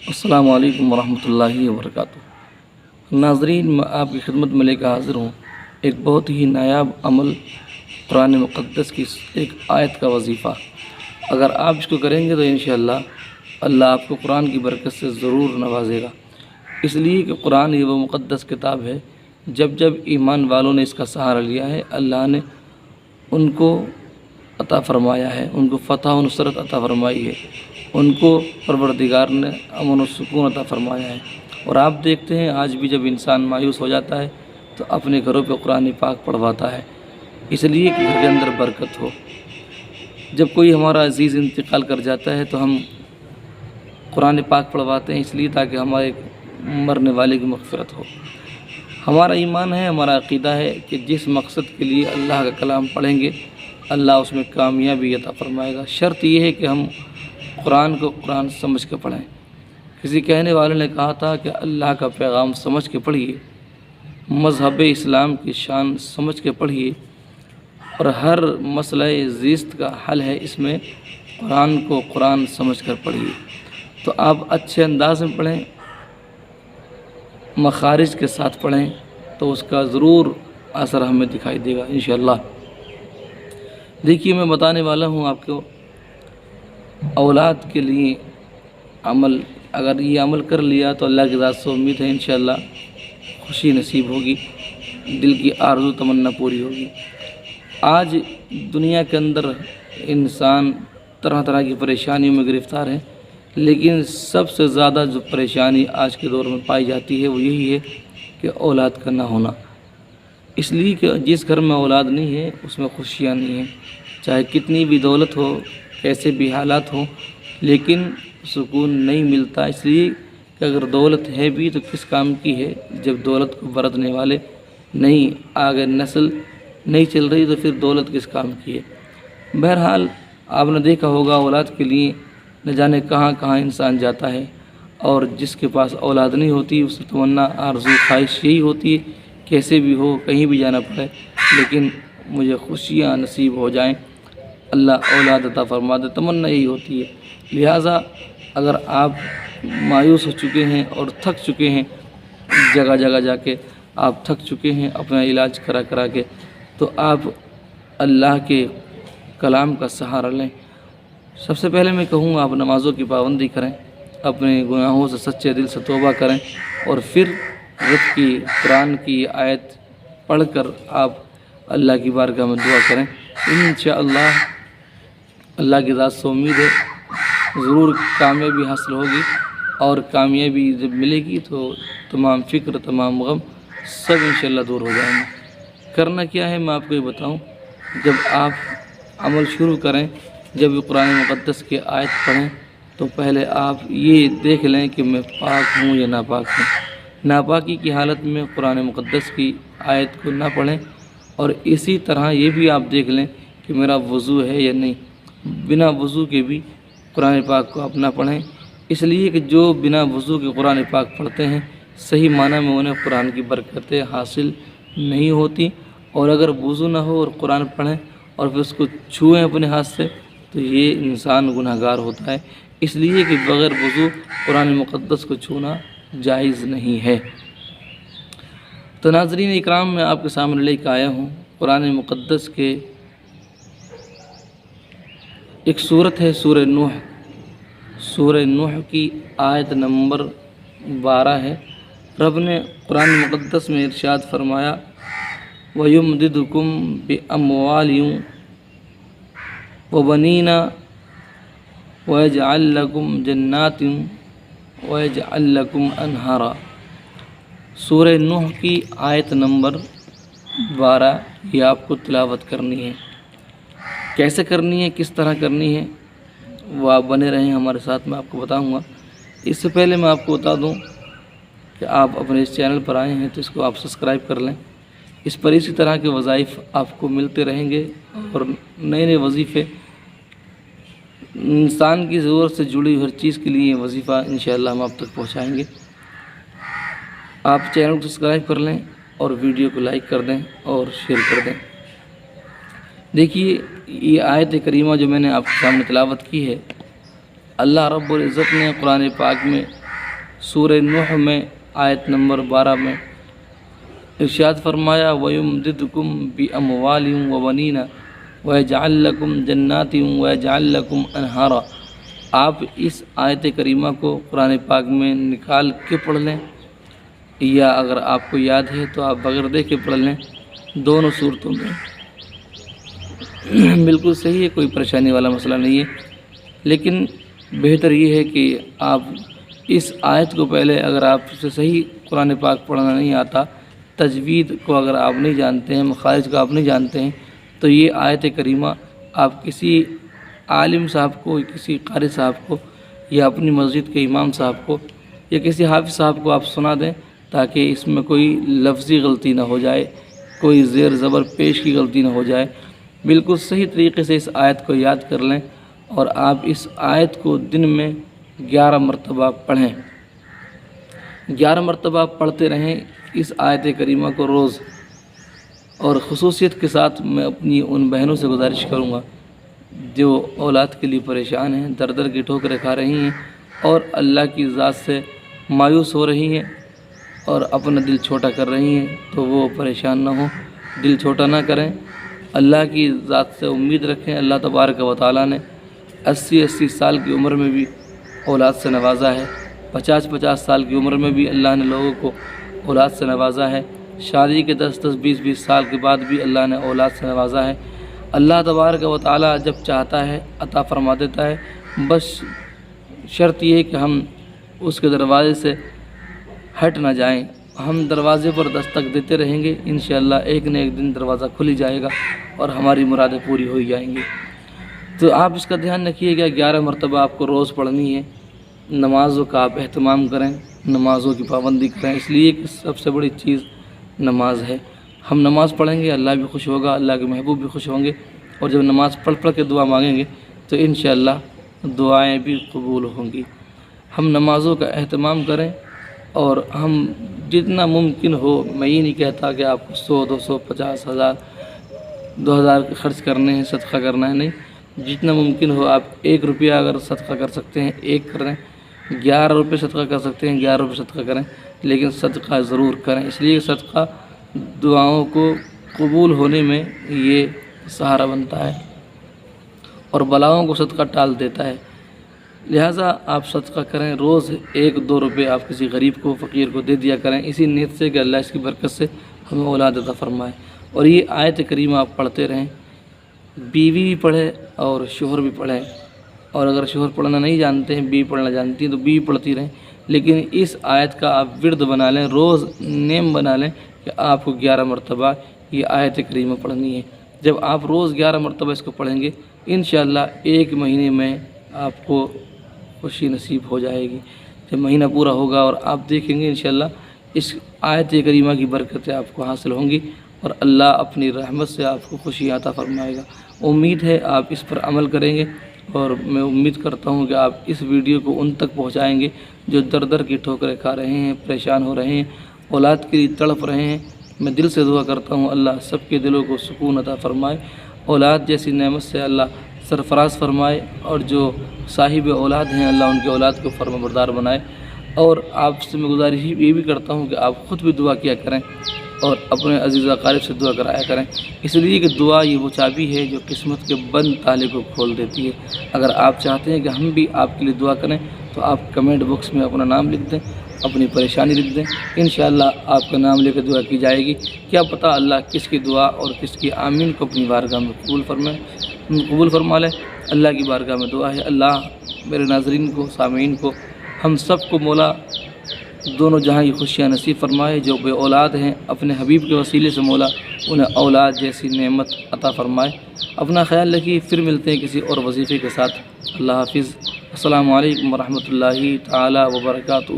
السلام علیکم ورحمۃ اللہ وبرکاتہ۔ ناظرین، میں آپ کی خدمت میں لے کر حاضر ہوں ایک بہت ہی نایاب عمل، قرآن مقدس کی ایک آیت کا وظیفہ۔ اگر آپ اس کو کریں گے تو انشاءاللہ اللہ آپ کو قرآن کی برکت سے ضرور نوازے گا، اس لیے کہ قرآن یہ وہ مقدس کتاب ہے جب جب ایمان والوں نے اس کا سہارا لیا ہے، اللہ نے ان کو عطا فرمایا ہے، ان کو فتح و نصرت عطا فرمائی ہے، ان کو پروردگار نے امن و سکون عطا فرمایا ہے۔ اور آپ دیکھتے ہیں آج بھی جب انسان مایوس ہو جاتا ہے تو اپنے گھروں پہ قرآن پاک پڑھواتا ہے، اس لیے کہ گھر کے اندر برکت ہو۔ جب کوئی ہمارا عزیز انتقال کر جاتا ہے تو ہم قرآن پاک پڑھواتے ہیں، اس لیے تاکہ ہمارے مرنے والے کی مغفرت ہو۔ ہمارا ایمان ہے، ہمارا عقیدہ ہے کہ جس مقصد کے لیے اللہ کا کلام پڑھیں گے اللہ اس میں کامیابی عطا فرمائے گا۔ شرط یہ ہے کہ ہم قرآن کو قرآن سمجھ کے پڑھیں۔ کسی کہنے والے نے کہا تھا کہ اللہ کا پیغام سمجھ کے پڑھیے، مذہب اسلام کی شان سمجھ کے پڑھیے، اور ہر مسئلہ زیست کا حل ہے اس میں، قرآن کو قرآن سمجھ کر پڑھیے۔ تو آپ اچھے انداز میں پڑھیں، مخارج کے ساتھ پڑھیں تو اس کا ضرور اثر ہمیں دکھائی دے گا انشاءاللہ۔ دیکھیے، میں بتانے والا ہوں آپ کو اولاد کے لیے عمل۔ اگر یہ عمل کر لیا تو اللہ کی ذات سے امید ہے انشاءاللہ خوشی نصیب ہوگی، دل کی آرزو تمنا پوری ہوگی۔ آج دنیا کے اندر انسان طرح طرح کی پریشانیوں میں گرفتار ہے، لیکن سب سے زیادہ جو پریشانی آج کے دور میں پائی جاتی ہے وہ یہی ہے کہ اولاد کا نہ ہونا۔ اس لیے کہ جس گھر میں اولاد نہیں ہے اس میں خوشیاں نہیں ہیں، چاہے کتنی بھی دولت ہو، کیسے بھی حالات ہوں، لیکن سکون نہیں ملتا۔ اس لیے کہ اگر دولت ہے بھی تو کس کام کی ہے جب دولت کو برتنے والے نہیں، آگے نسل نہیں چل رہی تو پھر دولت کس کام کی ہے۔ بہرحال آپ نے دیکھا ہوگا اولاد کے لیے نہ جانے کہاں کہاں انسان جاتا ہے، اور جس کے پاس اولاد نہیں ہوتی اس کی تمنا آرزو خواہش یہی ہوتی ہے کیسے بھی ہو، کہیں بھی جانا پڑے لیکن مجھے خوشیاں نصیب ہو جائیں، اللہ اولاد عطا فرما دے، تمنا یہی ہوتی ہے۔ لہٰذا اگر آپ مایوس ہو چکے ہیں اور تھک چکے ہیں، جگہ جگہ جا کے آپ تھک چکے ہیں اپنا علاج کرا کرا کے، تو آپ اللہ کے کلام کا سہارا لیں۔ سب سے پہلے میں کہوں آپ نمازوں کی پابندی کریں، اپنے گناہوں سے سچے دل سے توبہ کریں، اور پھر رب کی قرآن کی آیت پڑھ کر آپ اللہ کی بارگاہ میں دعا کریں۔ انشاءاللہ اللہ کی ذات سے امید ہے ضرور کامیابی حاصل ہوگی، اور کامیابی جب ملے گی تو تمام فکر، تمام غم سب انشاءاللہ دور ہو جائیں گے۔ کرنا کیا ہے میں آپ کو یہ بتاؤں، جب آپ عمل شروع کریں، جب قرآن مقدس کی آیت پڑھیں تو پہلے آپ یہ دیکھ لیں کہ میں پاک ہوں یا ناپاک ہوں۔ ناپاکی کی حالت میں قرآن مقدس کی آیت کو نہ پڑھیں، اور اسی طرح یہ بھی آپ دیکھ لیں کہ میرا وضو ہے یا نہیں۔ بنا وضو کے بھی قرآن پاک کو آپ نہ پڑھیں، اس لیے کہ جو بنا وضو کے قرآن پاک پڑھتے ہیں صحیح معنی میں انہیں قرآن کی برکتیں حاصل نہیں ہوتی، اور اگر وضو نہ ہو اور قرآن پڑھیں اور پھر اس کو چھوئیں اپنے ہاتھ سے تو یہ انسان گناہ گار ہوتا ہے، اس لیے کہ بغیر وضو قرآن مقدس کو چھونا جائز نہیں ہے۔ تو ناظرین اکرام، میں آپ کے سامنے لے کے آیا ہوں قرآن مقدس کے ایک صورت ہے سورہ نوح۔ سورہ نوح کی آیت نمبر 12 ہے۔ رب نے قرآن مقدس میں ارشاد فرمایا، وَيُمْدِدُكُمْ بِأَمْوَالٍ وَبَنِينَ وَيَجْعَلْ لَكُمْ جَنَّاتٍ وَيَجْعَلْ لَكُمْ أَنْهَارًا۔ سورہ نوح کی آیت نمبر 12 یہ آپ کو تلاوت کرنی ہے۔ کیسے کرنی ہے، کس طرح کرنی ہے، وہ آپ بنے رہیں ہمارے ساتھ، میں آپ کو بتاؤں گا۔ اس سے پہلے میں آپ کو بتا دوں کہ آپ اپنے اس چینل پر آئے ہیں تو اس کو آپ سبسکرائب کر لیں۔ اس پر اسی طرح کے وظائف آپ کو ملتے رہیں گے، اور نئے نئے وظیفے، انسان کی ضرورت سے جڑی ہر چیز کے لیے وظیفہ انشاءاللہ ہم آپ تک پہنچائیں گے۔ آپ چینل کو سبسکرائب کر لیں اور ویڈیو کو لائک کر دیں اور شیئر کر دیں۔ دیکھیے، یہ آیت کریمہ جو میں نے آپ کے سامنے تلاوت کی ہے، اللہ رب العزت نے قرآن پاک میں سورہ نوح میں آیت نمبر 12 میں ارشاد فرمایا وَيُمْدِدْكُمْ بِأَمْوَالٍ وَبَنِينَ وَيَجْعَلْ لَكُمْ جَنَّاتٍ وَيَجْعَلْ لَكُمْ أَنْهَارًا۔ آپ اس آیت کریمہ کو قرآن پاک میں نکال کے پڑھ لیں، یا اگر آپ کو یاد ہے تو آپ بغیر دیکھے پڑھ لیں، دونوں صورتوں میں بالکل صحیح ہے، کوئی پریشانی والا مسئلہ نہیں ہے۔ لیکن بہتر یہ ہے کہ آپ اس آیت کو پہلے، اگر آپ سے صحیح قرآن پاک پڑھنا نہیں آتا، تجوید کو اگر آپ نہیں جانتے ہیں، مخارج کو آپ نہیں جانتے ہیں، تو یہ آیت کریمہ آپ کسی عالم صاحب کو، کسی قاری صاحب کو، یا اپنی مسجد کے امام صاحب کو، یا کسی حافظ صاحب کو آپ سنا دیں، تاکہ اس میں کوئی لفظی غلطی نہ ہو جائے، کوئی زیر زبر پیش کی غلطی نہ ہو جائے۔ بالکل صحیح طریقے سے اس آیت کو یاد کر لیں، اور آپ اس آیت کو دن میں 11 مرتبہ پڑھیں، 11 مرتبہ پڑھتے رہیں اس آیت کریمہ کو روز۔ اور خصوصیت کے ساتھ میں اپنی ان بہنوں سے گزارش کروں گا جو اولاد کے لیے پریشان ہیں، در در کی ٹھوکریں کھا رہی ہیں، اور اللہ کی ذات سے مایوس ہو رہی ہیں، اور اپنا دل چھوٹا کر رہی ہیں، تو وہ پریشان نہ ہوں، دل چھوٹا نہ کریں، اللہ کی ذات سے امید رکھیں۔ اللہ تبارک و تعالیٰ نے 80 سال کی عمر میں بھی اولاد سے نوازا ہے، 50 سال کی عمر میں بھی اللہ نے لوگوں کو اولاد سے نوازا ہے، شادی کے 10 20 سال کے بعد بھی اللہ نے اولاد سے نوازا ہے۔ اللہ تبارک و تعالیٰ جب چاہتا ہے عطا فرما دیتا ہے، بس شرط یہ ہے کہ ہم اس کے دروازے سے ہٹ نہ جائیں، ہم دروازے پر دستک دیتے رہیں گے، انشاءاللہ ایک نہ ایک دن دروازہ کھل ہی جائے گا اور ہماری مرادیں پوری ہو ہی جائیں گی۔ تو آپ اس کا دھیان رکھیے گا، 11 مرتبہ آپ کو روز پڑھنی ہے۔ نمازوں کا آپ اہتمام کریں، نمازوں کی پابندی کریں، اس لیے کہ سب سے بڑی چیز نماز ہے۔ ہم نماز پڑھیں گے، اللہ بھی خوش ہوگا، اللہ کے محبوب بھی خوش ہوں گے، اور جب نماز پڑھ کے دعا مانگیں گے تو انشاءاللہ دعائیں بھی قبول ہوں گی۔ ہم نمازوں کا اہتمام کریں، اور ہم جتنا ممکن ہو، میں یہ نہیں کہتا کہ آپ کو 100 200 50 1000 2000 خرچ کرنے ہیں، صدقہ کرنا ہے، نہیں، جتنا ممکن ہو آپ 1 روپیہ اگر صدقہ کر سکتے ہیں 1 کریں، 11 روپے صدقہ کر سکتے ہیں 11 روپے صدقہ کریں، لیکن صدقہ ضرور کریں، اس لیے صدقہ دعاؤں کو قبول ہونے میں یہ سہارا بنتا ہے، اور بلاؤں کو صدقہ ٹال دیتا ہے۔ لہٰذا آپ صدقہ کریں، روز 1 2 روپے آپ کسی غریب کو، فقیر کو دے دیا کریں، اسی نیت سے کہ اللہ اس کی برکت سے ہمیں اولاد عطا فرمائے۔ اور یہ آیت کریمہ آپ پڑھتے رہیں، بیوی بھی پڑھے اور شوہر بھی پڑھیں، اور اگر شوہر پڑھنا نہیں جانتے ہیں، بیوی پڑھنا جانتی ہیں تو بیوی پڑھتی رہیں، لیکن اس آیت کا آپ ورد بنا لیں، روز نیم بنا لیں کہ آپ کو 11 مرتبہ یہ آیت کریمہ پڑھنی ہے۔ جب آپ روز 11 مرتبہ اس کو پڑھیں گے، انشاءاللہ 1 مہینے میں آپ کو خوشی نصیب ہو جائے گی۔ جب مہینہ پورا ہوگا اور آپ دیکھیں گے انشاءاللہ اس آیت کریمہ کی برکتیں آپ کو حاصل ہوں گی، اور اللہ اپنی رحمت سے آپ کو خوشی عطا فرمائے گا۔ امید ہے آپ اس پر عمل کریں گے، اور میں امید کرتا ہوں کہ آپ اس ویڈیو کو ان تک پہنچائیں گے جو در در کی ٹھوکریں کھا رہے ہیں، پریشان ہو رہے ہیں، اولاد کے لیے تڑپ رہے ہیں۔ میں دل سے دعا کرتا ہوں اللہ سب کے دلوں کو سکون عطا فرمائے، اولاد جیسی نعمت سے اللہ سرفراز فرمائے، اور جو صاحب اولاد ہیں اللہ ان کے اولاد کو فرمانبردار بنائے۔ اور آپ سے میں گزارش یہ بھی کرتا ہوں کہ آپ خود بھی دعا کیا کریں، اور اپنے عزیز اقارب سے دعا کرایا کریں، اس لیے کہ دعا یہ وہ چابی ہے جو قسمت کے بند تالے کو کھول دیتی ہے۔ اگر آپ چاہتے ہیں کہ ہم بھی آپ کے لیے دعا کریں تو آپ کمنٹ باکس میں اپنا نام لکھ دیں، اپنی پریشانی لکھ دیں، انشاءاللہ آپ کا نام لے کے دعا کی جائے گی۔ کیا پتہ اللہ کس کی دعا اور کس کی آمین کو اپنی بارگاہ میں قبول فرما لے۔ اللہ کی بارگاہ میں دعا ہے، اللہ میرے ناظرین کو، سامعین کو، ہم سب کو مولا دونوں جہاں کی خوشیاں نصیب فرمائے۔ جو بے اولاد ہیں اپنے حبیب کے وسیلے سے مولا انہیں اولاد جیسی نعمت عطا فرمائے۔ اپنا خیال رکھیے، پھر ملتے ہیں کسی اور وظیفے کے ساتھ۔ اللہ حافظ، السلام علیکم ورحمۃ اللہ تعالی وبرکاتہ۔